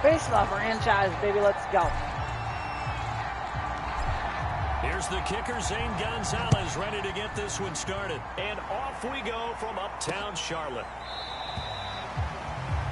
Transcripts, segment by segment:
Face of the franchise, baby. Let's go. Here's the kicker, Zane Gonzalez, ready to get this one started. And off we go from uptown Charlotte.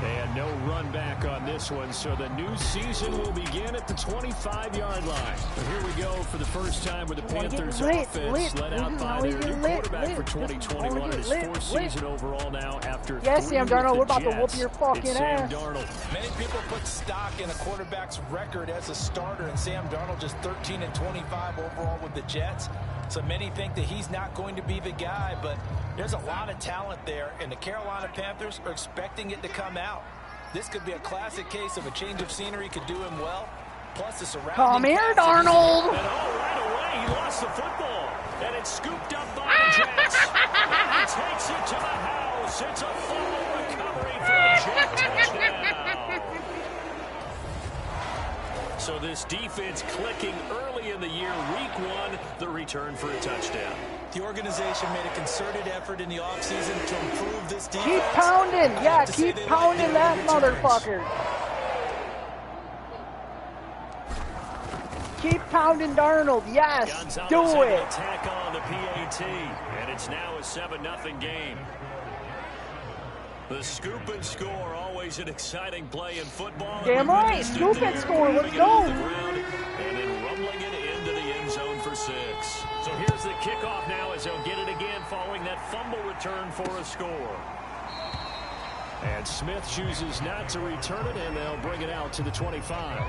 And no run back on this one, so the new season will begin at the 25-yard line. But here we go for the first time with the Panthers offense led out by their new quarterback for 2021. His fourth season overall now after yes, Sam Darnold, we're about to whoop your fucking ass. Sam Darnold. Many people put stock in a quarterback's record as a starter, and Sam Darnold just 13-25 overall with the Jets. So many think that he's not going to be the guy, but there's a lot of talent there, and the Carolina Panthers are expecting it to come out. This could be a classic case of a change of scenery could do him well. Plus the surrounding. Come here, Darnold. And right away, he lost the football, and it's scooped up by the Jets. He takes it to the house. It's a fumble recovery for a Jet touchdown. So this defense clicking early in the year, week one, the return for a touchdown. The organization made a concerted effort in the offseason to improve this defense. Keep pounding. Yeah, keep pounding that motherfucker. Keep pounding Darnold. Yes, Gonzalez do it. Attack on the PAT, and it's now a 7-0 game. The scoop and score, always an exciting play in football. Damn right, scoop and score, let's go. And then rumbling it into the end zone for 6. So here's the kickoff now as they'll get it again following that fumble return for a score. And Smith chooses not to return it, and they'll bring it out to the 25.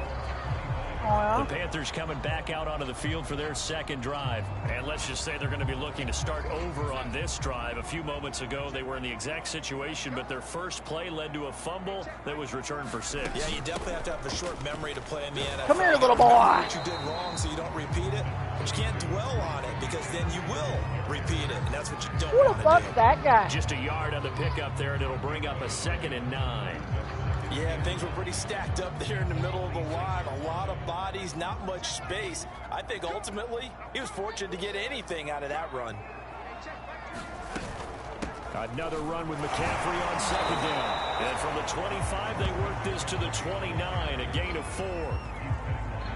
The Panthers coming back out onto the field for their second drive. And let's just say they're going to be looking to start over on this drive. A few moments ago, they were in the exact situation, but their first play led to a fumble that was returned for 6. Yeah, you definitely have to have a short memory to play in the NFL. Come here, little boy. What you did wrong so you don't repeat it, but you can't dwell on it because then you will repeat it, and that's what you don't want to do. Who the fuck's that guy? Just a yard on the pickup there, and it'll bring up a 2nd and 9. Yeah, things were pretty stacked up there in the middle of the line. A lot of bodies, not much space. I think ultimately he was fortunate to get anything out of that run. Another run with McCaffrey on 2nd down. And from the 25, they work this to the 29, a gain of 4.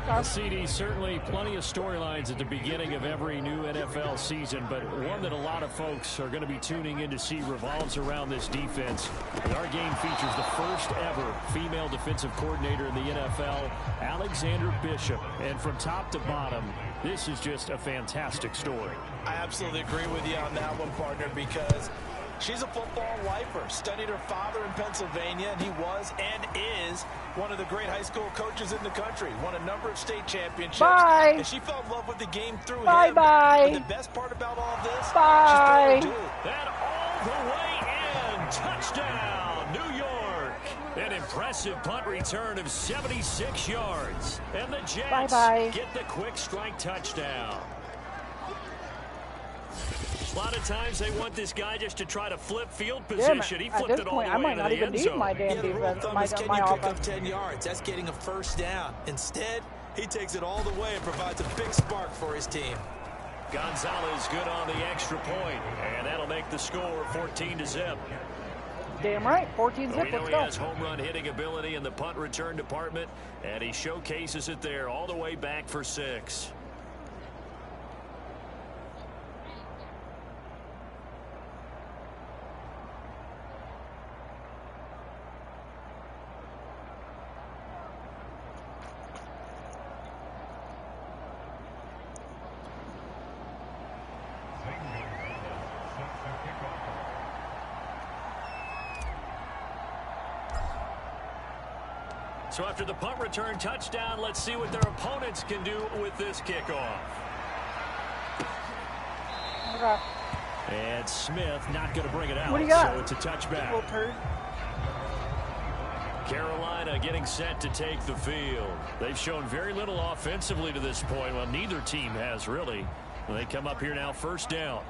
Well, CD, certainly plenty of storylines at the beginning of every new NFL season, but one that a lot of folks are going to be tuning in to see revolves around this defense. And our game features the first ever female defensive coordinator in the NFL, Alexander Bishop. And from top to bottom, this is just a fantastic story. I absolutely agree with you on that one, partner, because she's a football lifer. Studied her father in Pennsylvania, and he was and is one of the great high school coaches in the country. Won a number of state championships. Bye. And she fell in love with the game through bye, him. Bye. But the best part about all this, bye. she's playing a that all the way in. Touchdown, New York. An impressive punt return of 76 yards. And the Jets get the quick strike touchdown. A lot of times they want this guy just to try to flip field position. He flipped it all the way I might not even need my damn defense. Can you pick up 10 yards? That's getting a first down. Instead, he takes it all the way and provides a big spark for his team. Gonzalez good on the extra point, and that'll make the score 14-0. Damn right, 14-0. Let's go. He has home run hitting ability in the punt return department, and he showcases it there all the way back for 6. So after the punt return touchdown, let's see what their opponents can do with this kickoff. Okay. And Smith not going to bring it out. What do you got? So it's a touchback. Carolina getting set to take the field. They've shown very little offensively to this point. Well, neither team has really. They come up here now, first down.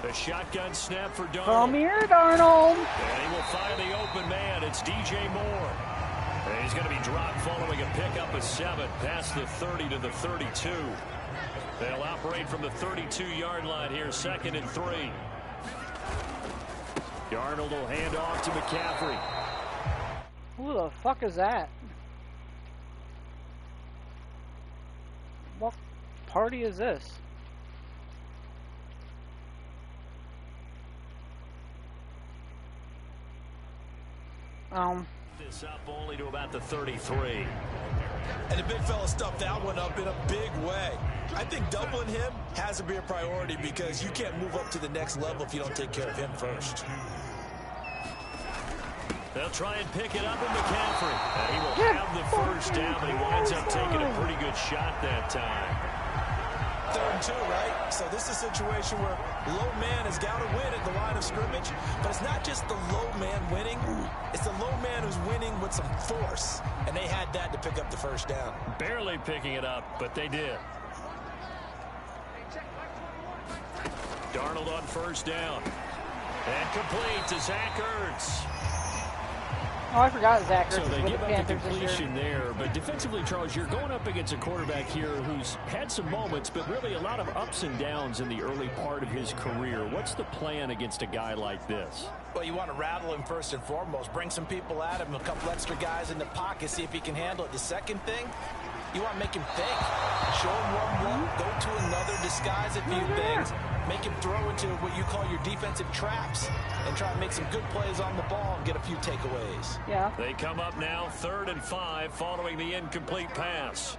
A shotgun snap for Darnold. Come here, Darnold. And he will find the open man. It's DJ Moore. And he's going to be dropped following a pickup of 7 past the 30 to the 32. They'll operate from the 32-yard line here, 2nd and 3. Darnold will hand off to McCaffrey. Who the fuck is that? What party is this? This up only to about the 33. And the big fella stuffed that one up in a big way. I think doubling him has to be a priority because you can't move up to the next level if you don't take care of him first. They'll try and pick it up with McCaffrey. And he will have the first down, but he winds up taking a pretty good shot that time. 3rd and 2, right? So this is a situation where low man has got to win at the line of scrimmage, but it's not just the low man winning. It's the low man who's winning with some force, and they had that to pick up the first down. Barely picking it up, but they did. Darnold on first down. And complete to Zach Ertz. Oh, I forgot Zach Ertz So they with give the up the Panthers this year. completion there. But defensively, Charles, you're going up against a quarterback here who's had some moments, but really a lot of ups and downs in the early part of his career. What's the plan against a guy like this? Well, you want to rattle him first and foremost. Bring some people at him, a couple extra guys in the pocket, see if he can handle it. The second thing, you want to make him think. Show him one look, go to another, disguise a few things. Make him throw into what you call your defensive traps and try and make some good plays on the ball and get a few takeaways. Yeah. They come up now 3rd and 5 following the incomplete pass.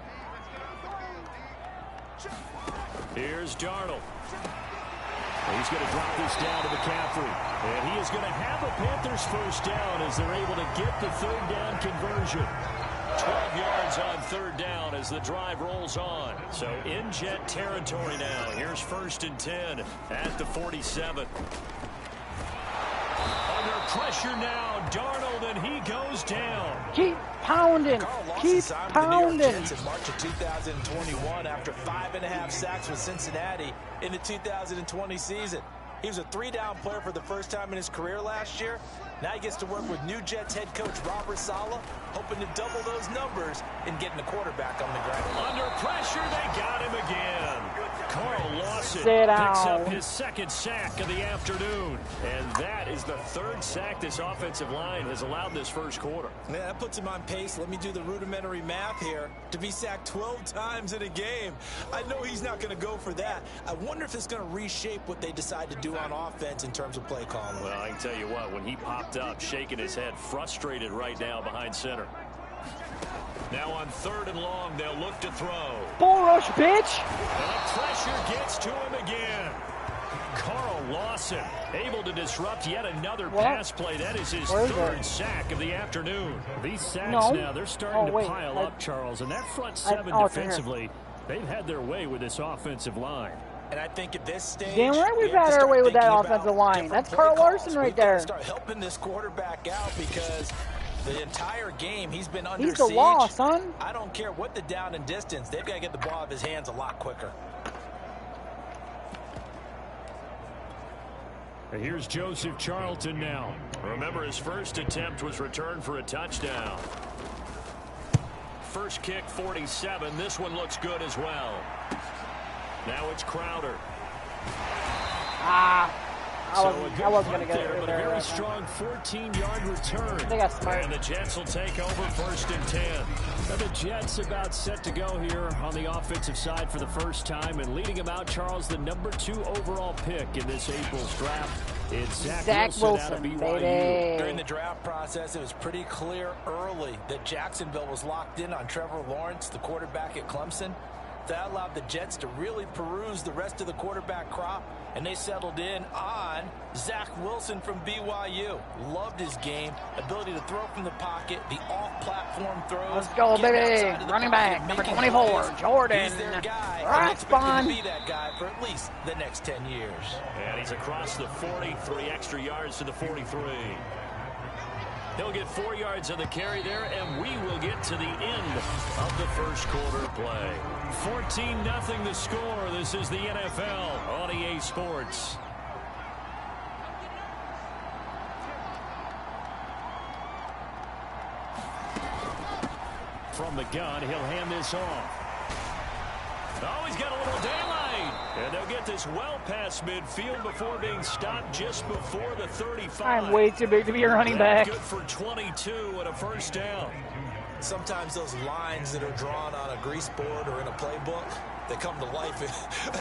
Here's Darnold. He's going to drop this down to McCaffrey. And he is going to have a Panthers first down as they're able to get the 3rd down conversion. 12 yards on 3rd down as the drive rolls on. So in Jet territory now. Here's 1st and 10 at the 47. Under pressure now, Darnold, and he goes down. Keep pounding. Keep pounding. In March of 2021 after 5.5 sacks with Cincinnati in the 2020 season. He was a 3-down player for the first time in his career last year. Now he gets to work with New Jets head coach Robert Saleh, hoping to double those numbers and getting the quarterback on the ground. Under pressure, they got him again. Carl Lawson Sit picks down. up his 2nd sack of the afternoon. And that is the 3rd sack this offensive line has allowed this first quarter. Man, that puts him on pace. Let me do the rudimentary math here. To be sacked 12 times in a game. I know he's not going to go for that. I wonder if it's going to reshape what they decide to do on offense in terms of play calling. Well, I can tell you what, when he popped up, shaking his head, frustrated right now behind center. Now on 3rd and long, they'll look to throw. Bull rush, bitch. And the pressure gets to him again. Carl Lawson able to disrupt yet another pass play. That is his 3rd sack of the afternoon. These sacks now, they're starting to pile up, Charles. And that front 7 defensively, they've had their way with this offensive line. And I think at this stage, damn right we've had our way with that offensive line. That's Carl Larson right there. Start helping this quarterback out because the entire game he's been under He's the siege. law, son. I don't care what the down and distance. They've got to get the ball out of his hands a lot quicker. Here's Joseph Charlton now. Remember, his first attempt was returned for a touchdown. First kick, 47. This one looks good as well. Now it's Crowder. I wasn't going to get it but a very strong 14-yard return. They got smart. And the Jets will take over 1st and 10. Now the Jets about set to go here on the offensive side for the first time. And leading them out, Charles, the number 2 overall pick in this April's draft. It's Zach Wilson out of BYU. Baby. During the draft process, it was pretty clear early that Jacksonville was locked in on Trevor Lawrence, the quarterback at Clemson. That allowed the Jets to really peruse the rest of the quarterback crop, and they settled in on Zach Wilson from BYU. Loved his game, ability to throw from the pocket, the off-platform throws. Let's go, baby. Running back, number 24, Jordan. He's their guy, and Right, they expect him Spawn. to be that guy for at least the next 10 years. And he's across the 40, 3 extra yards to the 43. He'll get 4 yards on the carry there, and we will get to the end of the first quarter play. 14-0 the score. This is the NFL on EA Sports. From the gun, he'll hand this off. Oh, he's got a little daylight. And they'll get this well past midfield before being stopped just before the 35. I'm way too big to be a running back. Good for 22 and a first down. Sometimes those lines that are drawn on a grease board or in a playbook, they come to life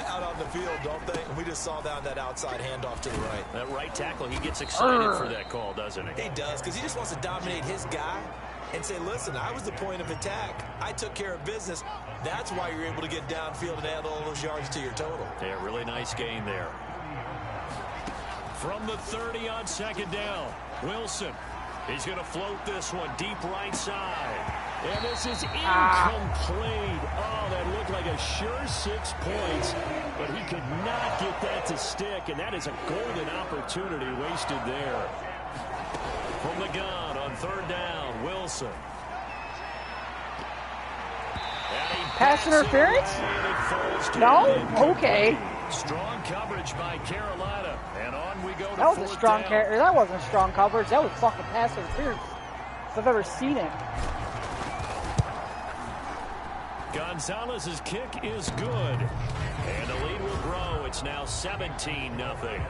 out on the field, don't they? And we just saw that outside handoff to the right. That right tackle, he gets excited for that call, doesn't he? He does, because he just wants to dominate his guy and say, listen, I was the point of attack. I took care of business. That's why you're able to get downfield and add all those yards to your total. Yeah, really nice gain there. From the 30 on second down, Wilson. He's going to float this one deep right side. And this is incomplete. Oh, that looked like a sure 6 points, but he could not get that to stick, and that is a golden opportunity wasted there. From the gun on third down, Wilson. Pass interference? No? Okay. Strong coverage by Carolina. And on we go to that was a strong carry. That wasn't strong coverage. That was fucking pass interference. If I've ever seen it. Gonzalez's kick is good. And the lead will grow. It's now 17-0.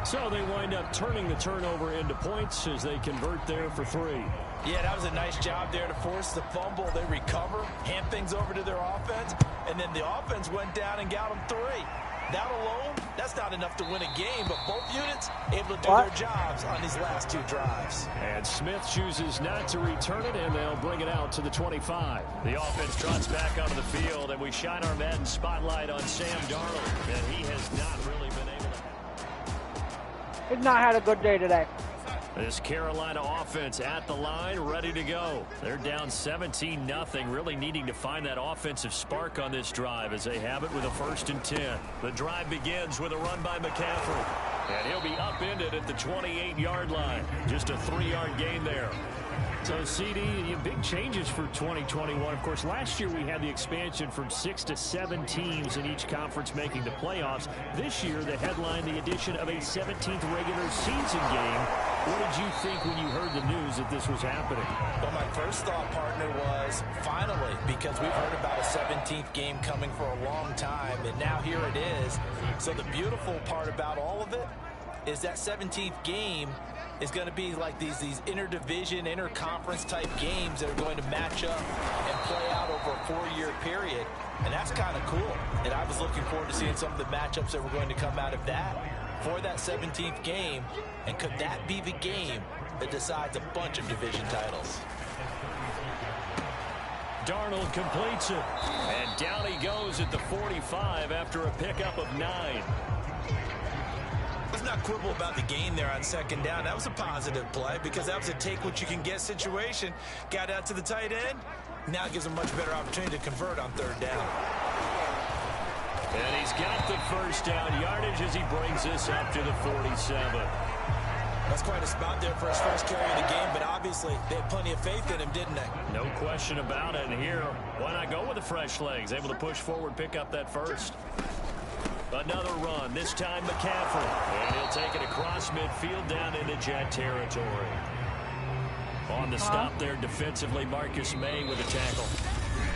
So they wind up turning the turnover into points as they convert there for 3. Yeah, that was a nice job there to force the fumble. They recover, hand things over to their offense, and then the offense went down and got them 3. That alone, that's not enough to win a game, but both units able to do their jobs on these last 2 drives. And Smith chooses not to return it, and they'll bring it out to the 25. The offense trots back onto the field, and we shine our Madden spotlight on Sam Darnold, and he has not really been able to. He's not had a good day today. This Carolina offense at the line, ready to go. They're down 17-0, really needing to find that offensive spark on this drive as they have it with a 1st and 10. The drive begins with a run by McCaffrey, and he'll be upended at the 28-yard line. Just a 3-yard gain there. So, CD, big changes for 2021. Of course, last year we had the expansion from 6 to 7 teams in each conference making the playoffs. This year, the headline, the addition of a 17th regular season game. What did you think when you heard the news that this was happening? Well, my first thought, partner, was finally, because we've heard about a 17th game coming for a long time, and now here it is. So the beautiful part about all of it is that 17th game is going to be like these interdivision, interconference type games that are going to match up and play out over a 4-year period. And that's kind of cool. And I was looking forward to seeing some of the matchups that were going to come out of that for that 17th game. And could that be the game that decides a bunch of division titles? Darnold completes it. And down he goes at the 45 after a pickup of 9. Let's not quibble about the gain there on second down. That was a positive play because that was a take-what-you-can-get situation. Got out to the tight end. Now it gives him a much better opportunity to convert on third down. And he's got the first down yardage as he brings this up to the 47. That's quite a spot there for his first carry of the game, but obviously they had plenty of faith in him, didn't they? No question about it. And here, why not go with the fresh legs? Able to push forward, pick up that first. Another run, this time McCaffrey. And he'll take it across midfield down into Jet territory. On the stop there defensively, Marcus May with a tackle.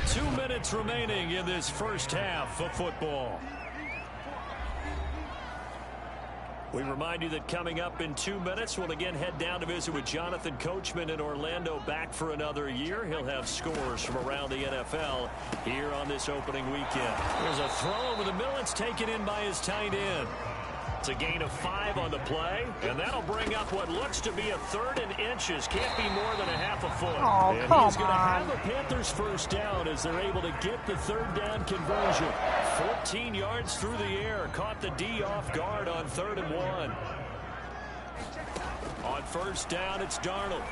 2 minutes remaining in this first half of football. We remind you that coming up in 2 minutes, we'll again head down to visit with Jonathan Coachman in Orlando, back for another year. He'll have scores from around the NFL here on this opening weekend. There's a throw over the middle. It's taken in by his tight end. It's a gain of 5 on the play, and that'll bring up what looks to be a 3rd and inches. Can't be more than a half a foot. Oh, and come he's going to on. have a Panthers first down as they're able to get the 3rd down conversion. 14 yards through the air. Caught the D off guard on 3rd and 1. On first down, it's Darnold.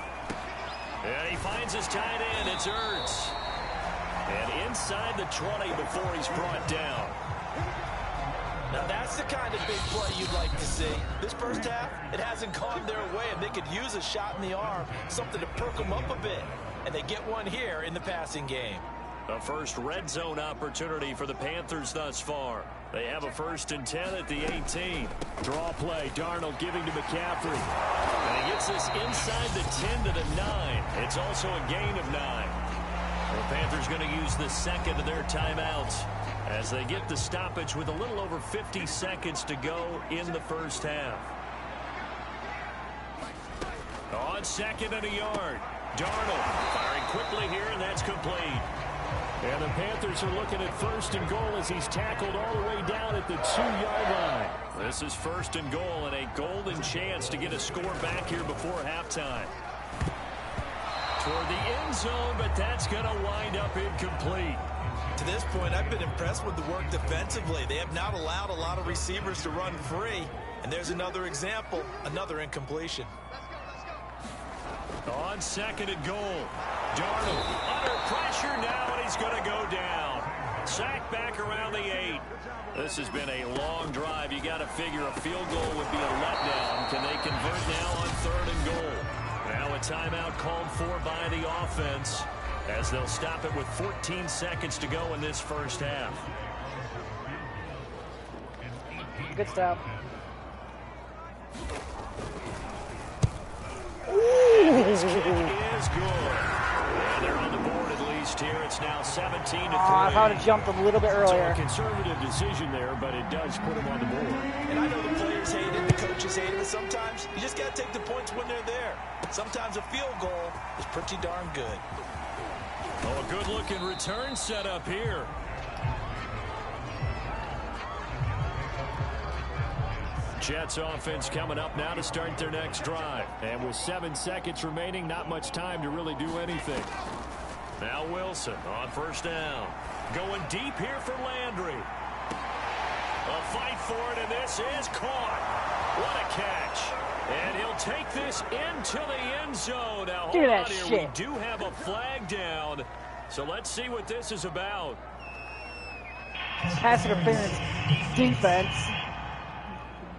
And he finds his tight end. It's Ertz. And inside the 20 before he's brought down. Now that's the kind of big play you'd like to see. This first half, it hasn't gone their way, and they could use a shot in the arm, something to perk them up a bit. And they get one here in the passing game. A first red zone opportunity for the Panthers thus far. They have a 1st and 10 at the 18. Draw play, Darnold giving to McCaffrey. And he gets this inside the 10 to the 9. It's also a gain of 9. The Panthers going to use the second of their timeouts as they get the stoppage with a little over 50 seconds to go in the first half. On second and a yard, Darnold firing quickly here, and that's complete. And the Panthers are looking at first and goal as he's tackled all the way down at the 2-yard line. This is first and goal and a golden chance to get a score back here before halftime. Toward the end zone, but that's going to wind up incomplete. To this point, I've been impressed with the work defensively. They have not allowed a lot of receivers to run free. And there's another example, another incompletion. On second and goal, Darnold under pressure now, and he's going to go down. Sacked back around the 8. This has been a long drive. You got to figure a field goal would be a letdown. Can they convert now on third and goal? Now a timeout called for by the offense as they'll stop it with 14 seconds to go in this first half. Good stop. This kick is good. And they're on the board at least here. It's now 17-3. I thought it jumped a little bit earlier. So a conservative decision there, but it does put them on the board. And I know the players hate it, the coaches hate it, but sometimes you just got to take the points when they're there. Sometimes a field goal is pretty darn good. Oh, a good-looking return set up here. Jets offense coming up now to start their next drive. And with 7 seconds remaining, not much time to really do anything. Now Wilson on first down. Going deep here for Landry. A fight for it, and this is caught. What a catch. And he'll take this into the end zone. Now, hold on here. We do have a flag down. So let's see what this is about. Pass interference defense.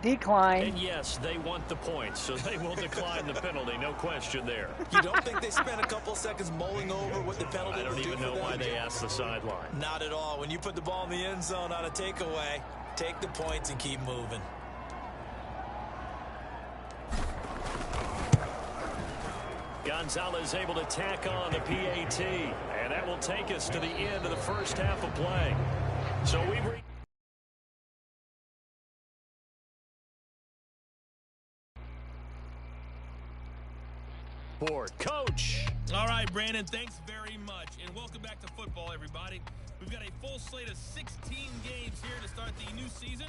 Decline. And yes, they want the points, so they will decline the penalty. No question there. You don't think they spent a couple seconds mulling over what the penalty I don't even know why they asked the sideline. Not at all. When you put the ball in the end zone on a takeaway, take the points and keep moving. Gonzalez able to tack on the PAT, and that will take us to the end of the first half of play. So we Coach. All right, Brandon, thanks very much. And welcome back to football, everybody. We've got a full slate of 16 games here to start the new season.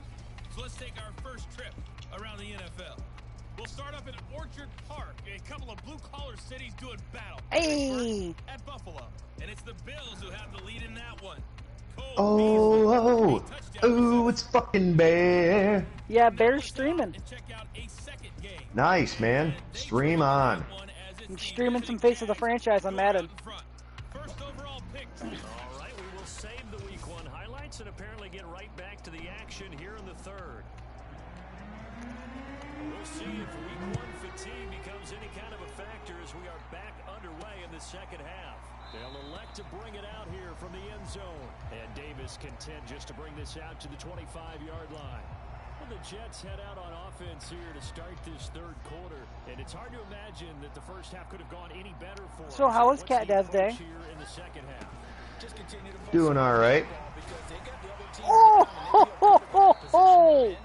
So let's take our first trip around the NFL. We'll start up in Orchard Park, a couple of blue-collar cities doing battle. Hey! At Buffalo. And it's the Bills who have the lead in that one. Oh, it's fucking Bear. Yeah, Bear's streaming. Nice, man. Stream on. I'm streaming some Face of the Franchise on Madden. First overall pick. All right, we will save the Week 1 highlights and apparently get right back to the action here in the third. We'll see if Week 1 fatigue becomes any kind of a factor as we are back underway in the second half. They'll elect to bring it out here from the end zone. And Davis content just to bring this out to the 25-yard line. Well, the Jets head out on offense here to start this third quarter. And it's hard to imagine that the first half could have gone any better for them. So how was Cat Dad's day? Here in the second half? Doing all right. Oh, ho, ho, ho, ho.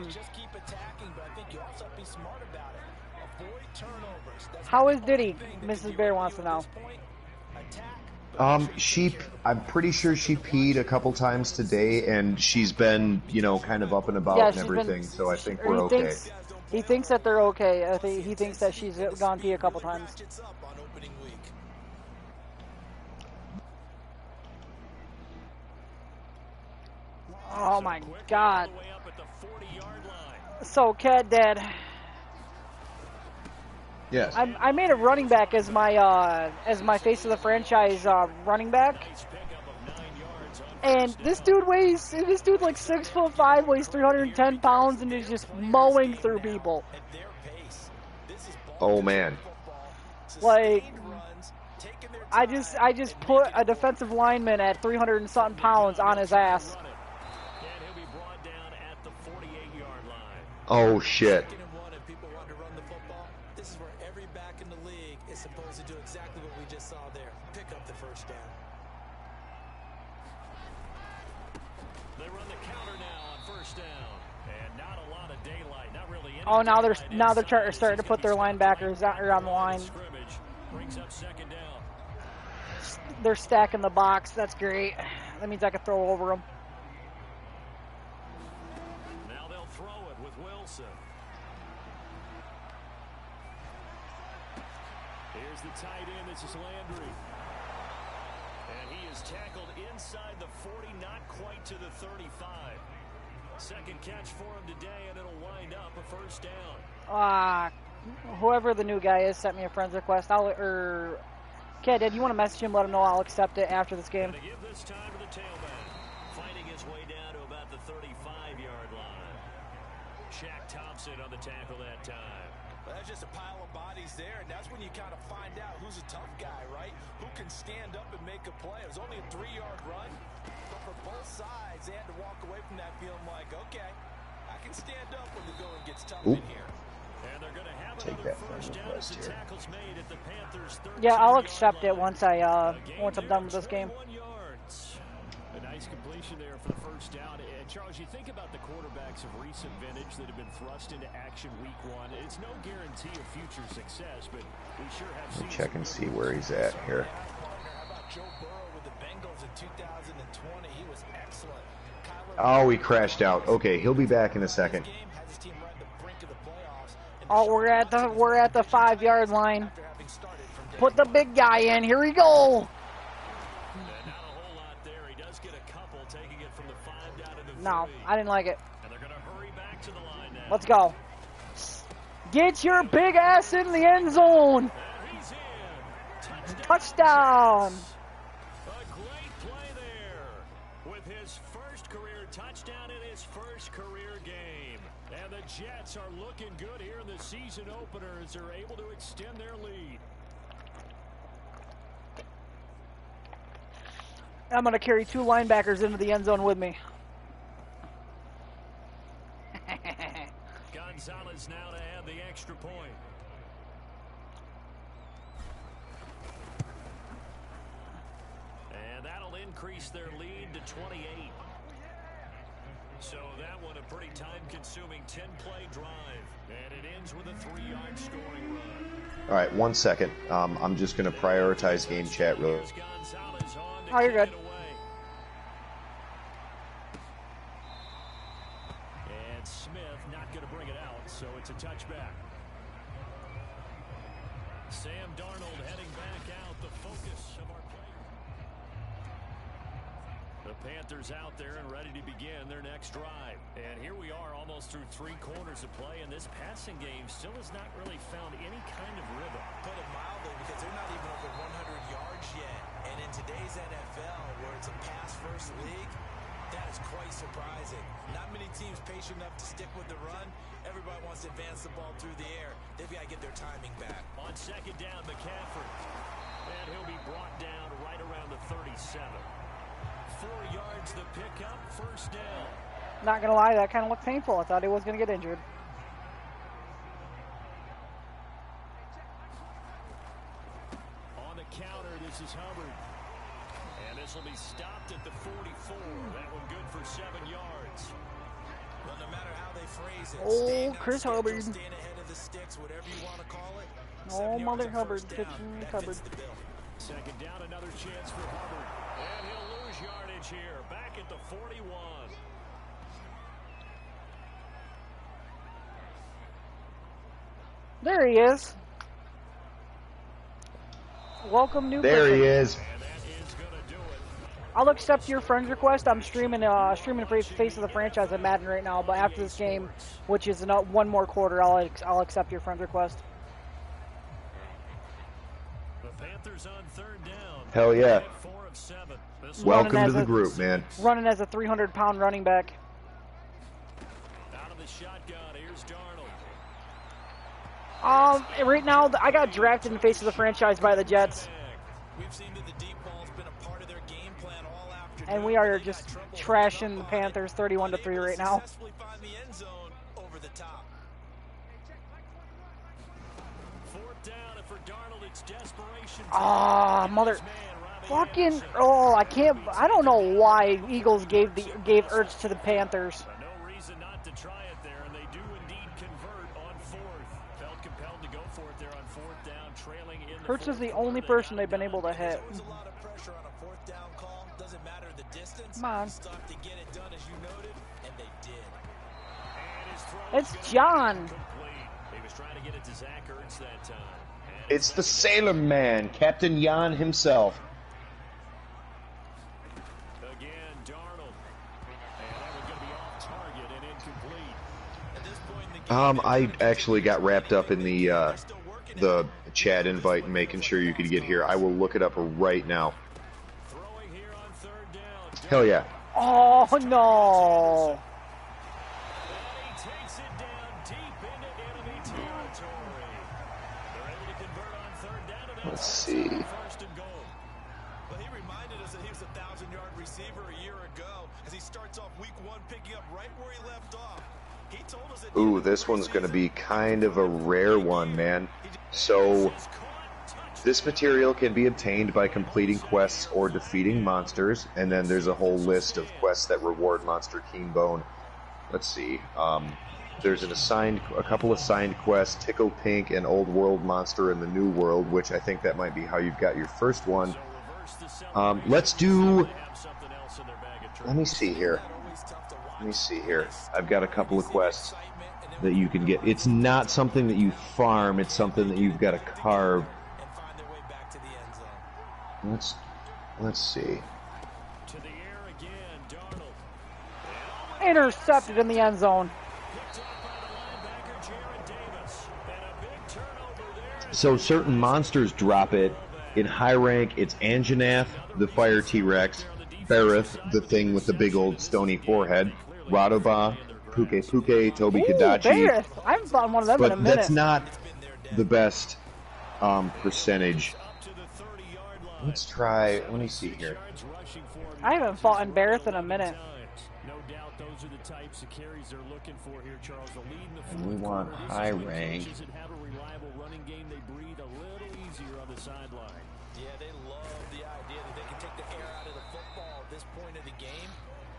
Just keep attacking, but I think you also have to be smart about it. Avoid turnovers. How is Diddy? Mrs. Bear wants to know. I'm pretty sure she peed a couple times today, and she's been, kind of up and about and everything, so I think we're okay. He thinks that they're okay. He thinks that she's gone pee a couple times. Oh my God. So, Cat Dad. Yes. I made a running back as my Face of the Franchise running back. And this dude like 6'5", weighs 310 pounds, and is just mowing through people. Oh man. Like, I just put a defensive lineman at 300 and something pounds on his ass. Oh shit. This is where every back in the league is supposed to do exactly what we just saw there. Pick up the first down. They run the counter now on first down. And not a lot of daylight. Not really any Oh, now they're daylight starting to put their linebackers out on the line. Brings up second down. They're stacking the box. That's great. That means I can throw over them. Now they'll throw it with Wilson. Here's the tight end. This is Landry. And he is tackled inside the 40, not quite to the 35. Second catch for him today, and it'll wind up a first down. Whoever the new guy is sent me a friend's request. Did you want to message him? Let him know I'll accept it after this game. Give this time to the tailback, fighting his way down to about the 35-yard line. Shaq Thompson on the tackle that time. Well, that's just a pile of bodies there, and that's when you kind of find out who's a tough guy, right? Who can stand up and make a play. It was only a 3-yard run, but for both sides, they had to walk away from that feeling like, okay, I can stand up when the going gets tough in here. And they're going to have another first down as the tackle's made at the Panthers' 30. Yeah, I'll accept it once I'm done with this game. A nice completion there for the first down. And Charles, you think about the quarterbacks of recent vintage that have been thrust into action week one. It's no guarantee of future success, but we sure have seen. Check and see where he's at here. How about Joe Burrow with the Bengals in 2020? He was excellent. Oh, he crashed out. Okay, he'll be back in a second. Oh, we're at the 5-yard line. Put the big guy in. Here we go. No, I didn't like it. Let's go. Get your big ass in the end zone. Touchdown. A great play there with his first career touchdown in his first career game. And the Jets are looking good here in the season opener as they're able to extend their lead. I'm going to carry 2 linebackers into the end zone with me. Gonzalez now to add the extra point. And that'll increase their lead to 28. So that one a pretty time-consuming 10-play drive. And it ends with a 3-yard scoring run. All right, 1 second. I'm just going to prioritize game chat real. Oh, you're good. And Smith not going to bring it out, so it's a touchback. Sam Darnold heading back out, the focus of our play. The Panthers out there and ready to begin their next drive. And here we are almost through 3 quarters of play, and this passing game still has not really found any kind of rhythm. Put it mildly, because they're not even over 100 yards yet. And in today's NFL, where it's a pass-first league, that is quite surprising. Not many teams patient enough to stick with the run. Everybody wants to advance the ball through the air. They've got to get their timing back. On second down, McCaffrey. And he'll be brought down right around the 37. 4 yards the pickup, first down. Not going to lie, that kind of looked painful. I thought he was going to get injured. On the counter, this is Hubbard. And this will be stopped at the 44. That one good for 7 yards. Well, no matter how they phrase it, oh, Chris Hubbard. Staying ahead of the sticks, whatever you want to call it. Oh, Mother Hubbard, Hubbard. Second down, another chance for Hubbard. And he'll lose yardage here, back at the 41. There he is. Welcome, new There person. he is. And that is going to do it. I'll accept your friend's request. I'm streaming Face of the Franchise at Madden right now, but after this game, which is one more quarter, I'll accept your friend's request. The Panthers on third down. Hell yeah. 4 of 7. Welcome to the group, man. Running as a 300-pound running back. Out of the shotgun, here's Darnold. Right now, I got drafted in the Face of the Franchise by the Jets. We've seen that the deep ball's been a part of their game plan all afternoon. And we are just trashing the Panthers 31-3 right now. Find the end zone over the top. 4th down, and for Darnold, it's desperation. Ah, mother. Fucking, oh, I can't, I don't know why Eagles gave Ertz to the Panthers. No reason not to try it there, and they do indeed convert on fourth. Felt compelled to go for it there on fourth down, trailing in the Ertz is the only person they've been able to hit. There's a lot of pressure on a fourth down call. Doesn't matter the distance. Come on. Stop to get it done as you noted, and they did. It's John. He was trying to get it to Zach Ertz that time. It's the Sailor Man, Captain Jan himself. Again, Darnold. And that was going to be off target and incomplete. At this point in the game, I actually got wrapped up in the chat invite and making sure you could get here. I will look it up right now. Throwing here on third down. Hell yeah. Oh, no. And he takes it down deep into enemy territory. They're able to convert on third down. And Let's see. First and goal. But he reminded us that he was a 1,000-yard receiver a year ago as he starts off week one picking up right where he left off. He told us that Ooh, this one's going to be kind of a rare one, man. So, this material can be obtained by completing quests or defeating monsters, and then there's a whole list of quests that reward Monster Keen Bone. Let's see. There's a couple assigned quests, Tickle Pink and Old World Monster in the New World, which I think that might be how you've got your first one. Let's do... Let me see here. I've got a couple of quests that you can get. It's not something that you farm, it's something that you've got to carve. Let's see. Intercepted in the end zone. So certain monsters drop it. In high rank, it's Anjanath, the Fire T-Rex, Bareth, the thing with the big old stony forehead, Radoba, Puke Puke, Toby Kadachi. Bareth. I haven't fought one of them in a But minute. that's not the best percentage. Let's try, let me see here. I haven't fought in Bareth in a minute. No doubt those are the types of carries they're looking for here, Charles. The lead in the And we fourth want quarter. high This is rank. coaches that have a reliable running game. They breathe a little easier on the sideline. Yeah, they love the idea that they can take the air out of the football at this point of the game.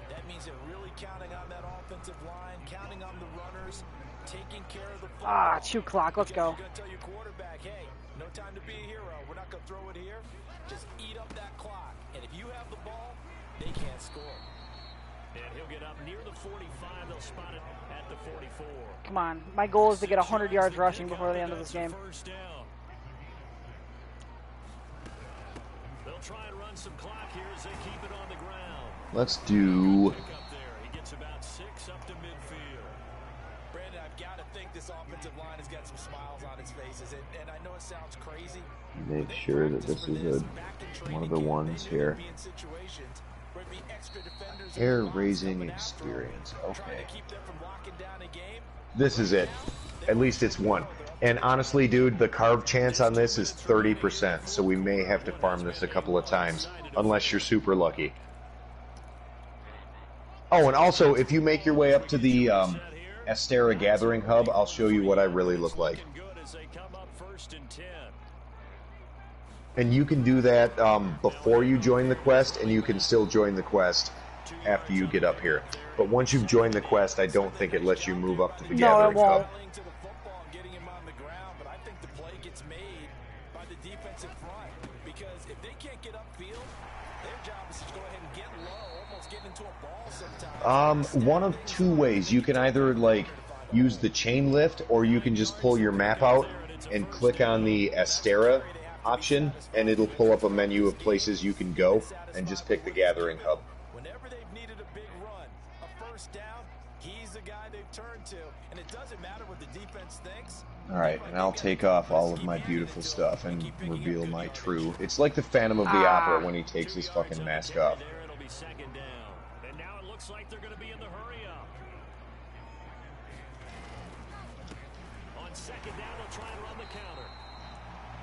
That means they're really counting on that offensive line, counting on the runners, taking care of the football. Shoot clock. Let's go. You're going to tell your quarterback, hey, no time to be a hero. We're not going to throw it here. Just eat up that clock. And if you have the ball, they can't score. And he'll get up near the 45. They'll spot it at the 44. Come on. My goal is to get 100 yards rushing before the end of this game. First down. They'll try and run some clock here as they keep it on the ground. Let's do... Pick up there. He gets about 6 up to midfield. Brandon, I've got to think this offensive line has got some smiles on its faces. And I know it sounds crazy. Make sure that this is one of the ones here. Hair-raising experience. Okay. This is it. At least it's one. And honestly, dude, the carve chance on this is 30%, so we may have to farm this a couple of times, unless you're super lucky. Oh, and also, if you make your way up to the Astera Gathering Hub, I'll show you what I really look like. And you can do that before you join the quest, and you can still join the quest after you get up here. But once you've joined the quest, I don't think it lets you move up to the Gathering Hub. One of two ways. You can either like use the chain lift, or you can just pull your map out and click on the Astera option, and it'll pull up a menu of places you can go, and just pick the Gathering Hub. Whenever they've needed a big run, a first down, he's the guy they've turned to, and it doesn't matter what the defense thinks. Alright, and I'll take off all of my beautiful stuff and reveal my true. It's like the Phantom of the Opera when he takes his fucking mask off. It'll be second down. And now it looks like they're going to be in the hurry up. On second down, they'll try and run the counter.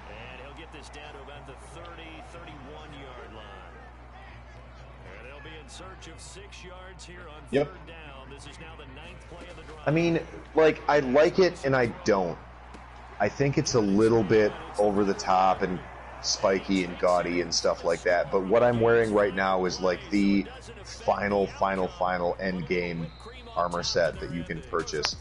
And he'll get this down to about the 30, 31-yard line. And they'll be in search of 6 yards here on third down. This is now the 9th play of the drive. I mean, like, I like it and I don't. I think it's a little bit over the top, and spiky and gaudy and stuff like that. But what I'm wearing right now is like the final end game armor set that you can purchase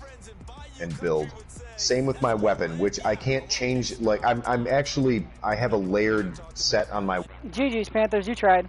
and build. Same with my weapon, which I can't change. Like I have a layered set on my. GG's Panthers, you tried.